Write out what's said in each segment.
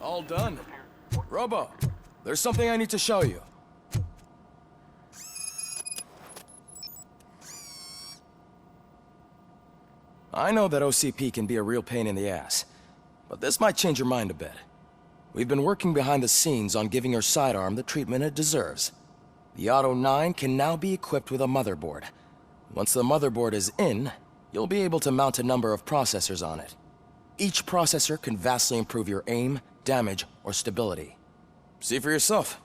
All done. Robo, there's something I need to show you. I know that OCP can be a real pain in the ass, but this might change your mind a bit. We've been working behind the scenes on giving your sidearm the treatment it deserves. The Auto 9 can now be equipped with a motherboard. Once the motherboard is in, you'll be able to mount a number of processors on it. Each processor can vastly improve your aim, damage, or stability. See for yourself.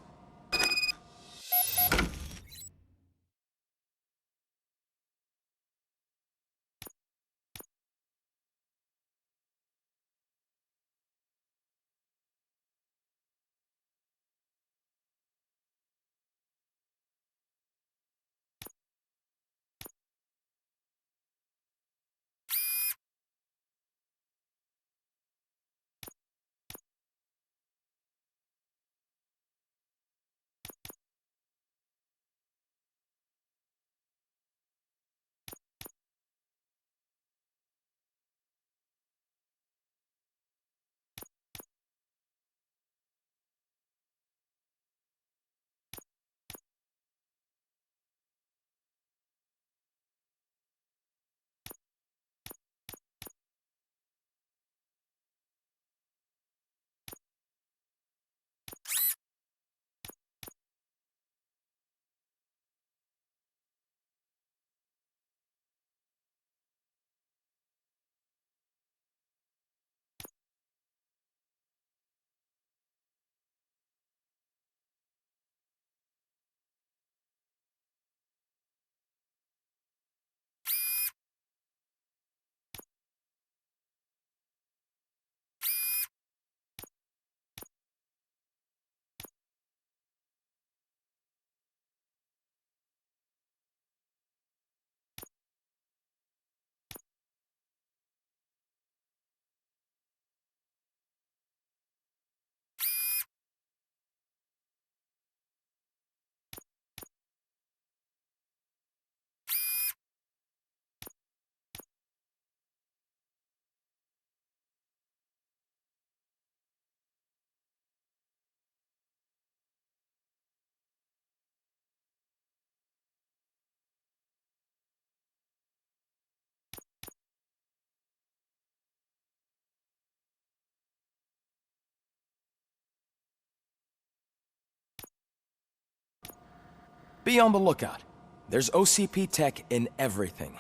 Be on the lookout. There's OCP tech in everything.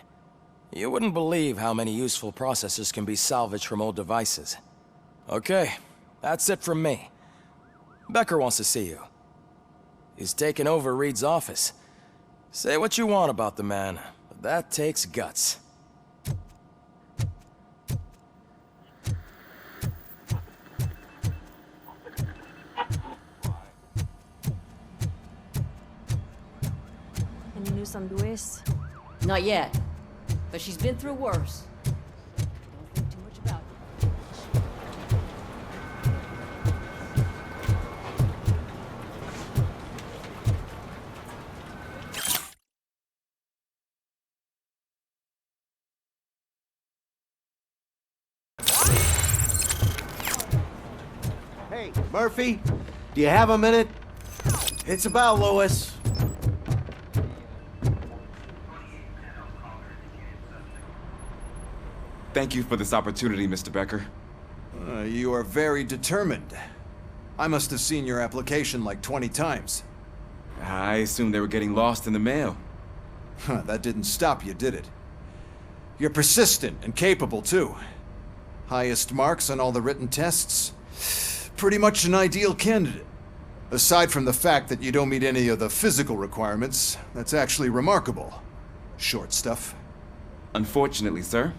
You wouldn't believe how many useful processors can be salvaged from old devices. Okay, that's it from me. Becker wants to see you. He's taken over Reed's office. Say what you want about the man, but that takes guts. Any news on Luis? Not yet, but she's been through worse. Don't think too much about it. Hey, Murphy, do you have a minute? It's about Louis. Thank you for this opportunity, Mr. Becker. You are very determined. I must have seen your application like 20 times. I assumed they were getting lost in the mail. That didn't stop you, did it? You're persistent and capable, too. Highest marks on all the written tests. Pretty much an ideal candidate. Aside from the fact that you don't meet any of the physical requirements, that's actually remarkable. Short stuff. Unfortunately, sir.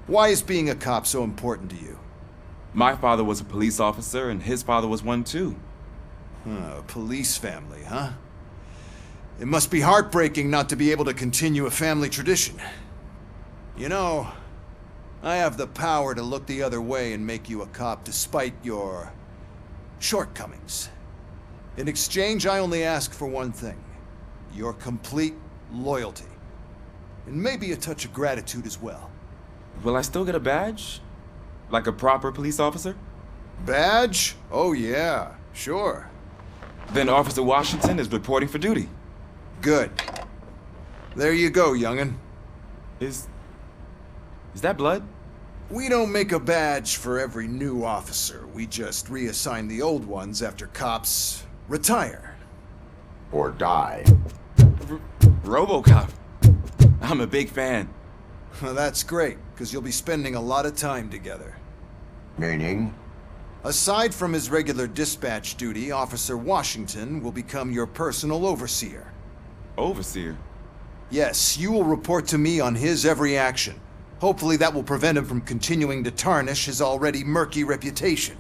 Why is being a cop so important to you? My father was a police officer, and his father was one too. A police family, huh? It must be heartbreaking not to be able to continue a family tradition. You know, I have the power to look the other way and make you a cop despite your shortcomings. In exchange, I only ask for one thing. Your complete loyalty. And maybe a touch of gratitude as well. Will I still get a badge? Like a proper police officer? Badge? Oh yeah, sure. Then Officer Washington is reporting for duty. Good. There you go, young'un. Is that blood? We don't make a badge for every new officer. We just reassign the old ones after cops retire. Or die. Robocop. I'm a big fan. Well, that's great, because you'll be spending a lot of time together. Meaning? Aside from his regular dispatch duty, Officer Washington will become your personal overseer. Overseer? Yes, you will report to me on his every action. Hopefully that will prevent him from continuing to tarnish his already murky reputation.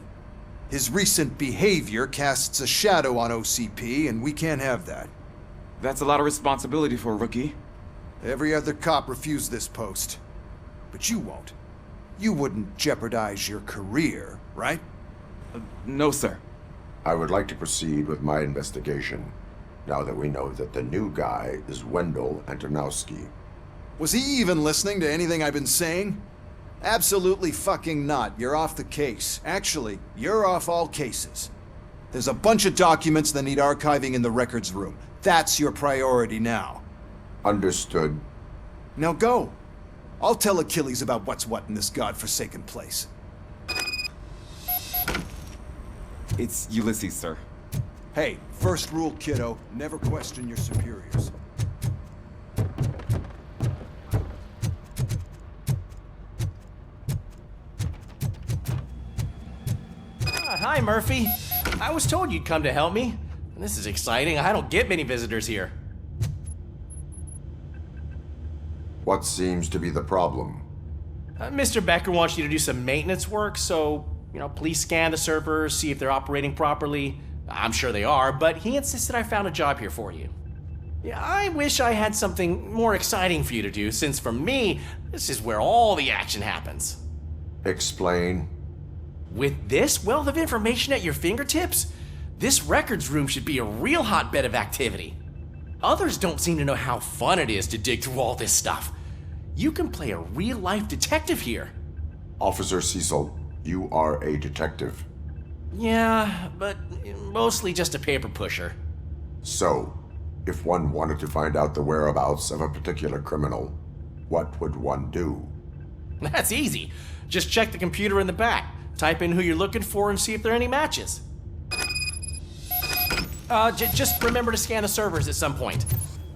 His recent behavior casts a shadow on OCP, and we can't have that. That's a lot of responsibility for a rookie. Every other cop refused this post. But you won't. You wouldn't jeopardize your career, right? No, sir. I would like to proceed with my investigation, now that we know that the new guy is Wendell Antonowski. Was he even listening to anything I've been saying? Absolutely fucking not. You're off the case. Actually, you're off all cases. There's a bunch of documents that need archiving in the records room. That's your priority now. Understood. Now go. I'll tell Achilles about what's what in this godforsaken place. It's Ulysses, sir. Hey, first rule, kiddo, never question your superiors. Hi, Murphy. I was told you'd come to help me. This is exciting. I don't get many visitors here. What seems to be the problem? Mr. Becker wants you to do some maintenance work, so, please scan the servers, see if they're operating properly. I'm sure they are, but he insisted I found a job here for you. Yeah, I wish I had something more exciting for you to do, since for me, this is where all the action happens. Explain. With this wealth of information at your fingertips, this records room should be a real hotbed of activity. Others don't seem to know how fun it is to dig through all this stuff. You can play a real-life detective here. Officer Cecil, you are a detective. Yeah, but mostly just a paper pusher. So, if one wanted to find out the whereabouts of a particular criminal, what would one do? That's easy. Just check the computer in the back. Type in who you're looking for and see if there are any matches. Just remember to scan the servers at some point.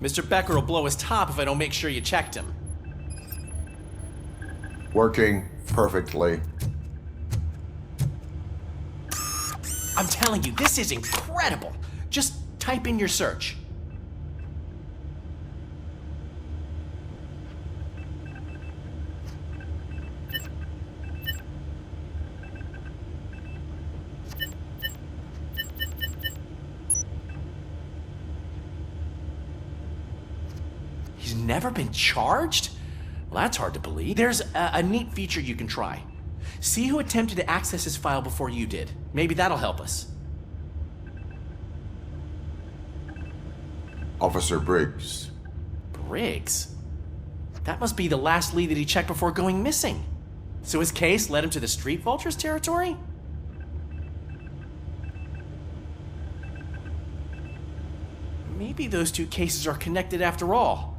Mr. Becker will blow his top if I don't make sure you checked him. Working perfectly. I'm telling you, this is incredible. Just type in your search. He's never been charged? Well, that's hard to believe. There's a neat feature you can try. See who attempted to access his file before you did. Maybe that'll help us. Officer Briggs. Briggs? That must be the last lead that he checked before going missing. So his case led him to the Street Vultures territory? Maybe those two cases are connected after all.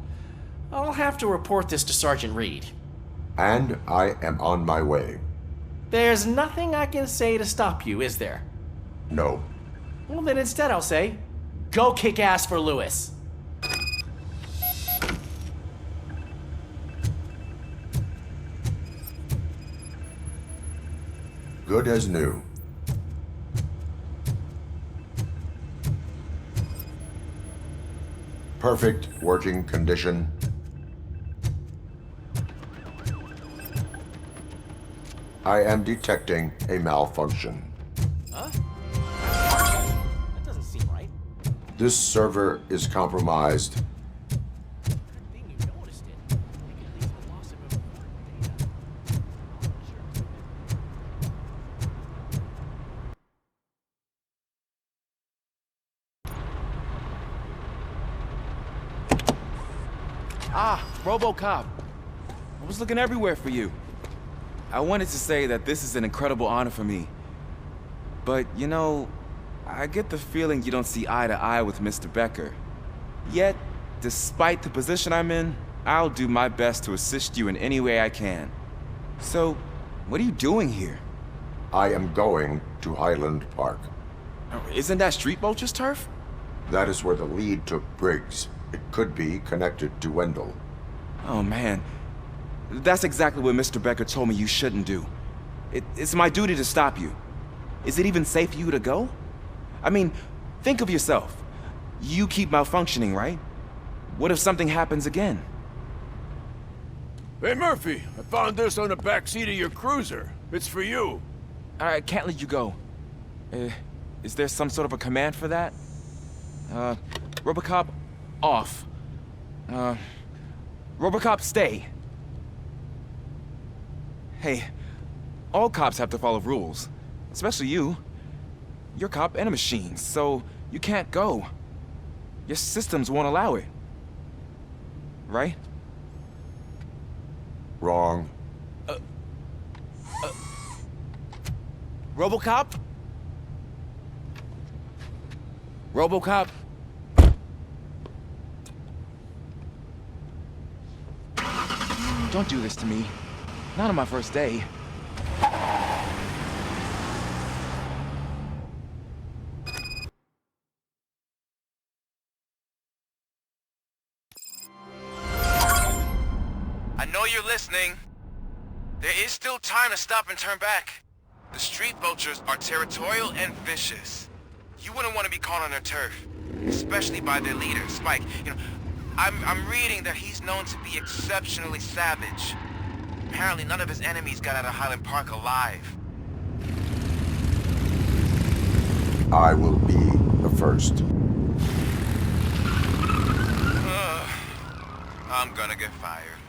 I'll have to report this to Sergeant Reed. And I am on my way. There's nothing I can say to stop you, is there? No. Well, then instead I'll say, go kick ass for Lewis. Good as new. Perfect working condition. I am detecting a malfunction. Huh? That doesn't seem right. This server is compromised. Good thing you noticed it. It could lead to the loss of important data. Ah, Robocop. I was looking everywhere for you. I wanted to say that this is an incredible honor for me. But, you know, I get the feeling you don't see eye to eye with Mr. Becker. Yet, despite the position I'm in, I'll do my best to assist you in any way I can. So, what are you doing here? I am going to Highland Park. Isn't that Street Vulture's turf? That is where the lead took Briggs. It could be connected to Wendell. Oh man, that's exactly what Mr. Becker told me you shouldn't do. It's my duty to stop you. Is it even safe for you to go? I mean, think of yourself. You keep malfunctioning, right? What if something happens again? Hey, Murphy, I found this on the back seat of your cruiser. It's for you. I can't let you go. Is there some sort of a command for that? Robocop, off. Robocop, stay. Hey, all cops have to follow rules. Especially you. You're a cop and a machine, so you can't go. Your systems won't allow it. Right? Wrong. Robocop? Robocop? Don't do this to me. Not on my first day. I know you're listening. There is still time to stop and turn back. The street vultures are territorial and vicious. You wouldn't want to be caught on their turf, especially by their leader, Spike. You know, I'm reading that he's known to be exceptionally savage. Apparently none of his enemies got out of Highland Park alive. I will be the first. I'm gonna get fired.